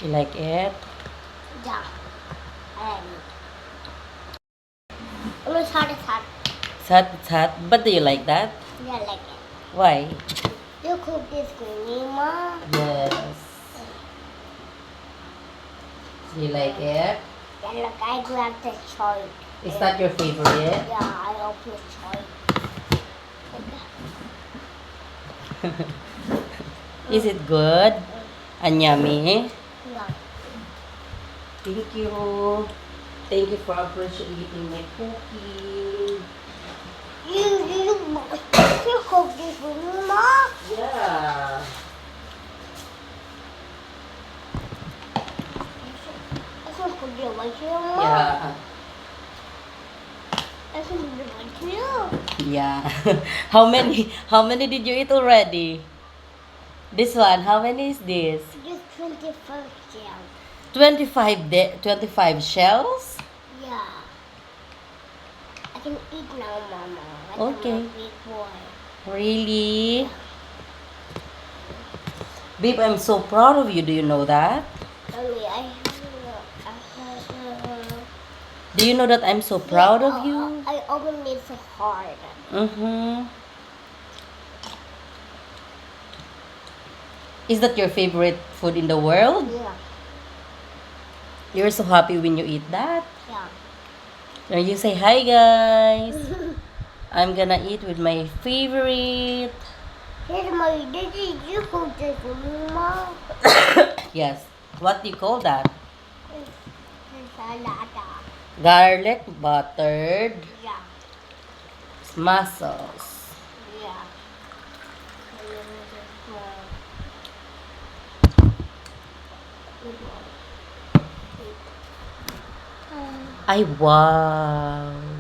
You like it? Yeah. And it's hot. It's hot. But do you like that? Yeah, like it. Why? You cook this for me, Ma? Yes. Do you like it? Yeah, look, I grab the choy. Is that your favorite? Yeah, I open the choy. Is it good? And yummy? Yeah. Thank you. Thank you for appreciating my cooking. You cook this for me, Ma? Yeah. I can cook it with you, Ma? Yeah. I can cook it with you. Yeah. How many did you eat already? This one, how many is this? Just 21st year. 25 shells? Yeah. I can eat now, Mama. Like Okay. I'm a big boy. Really? Babe, I'm so proud of you. Do you know that? Mommy, Do you know that I'm so proud of you? I opened it so hard. Mm-hmm. Is that your favorite food in the world? Yeah. You're so happy when you eat that? Yeah. And you say, hi guys. I'm gonna eat with my favorite. Here's my daddy. You cook this for me, Mom. Yes. What do you call that? Salada. Garlic buttered Yeah. mussels. Yeah. Ay, wow.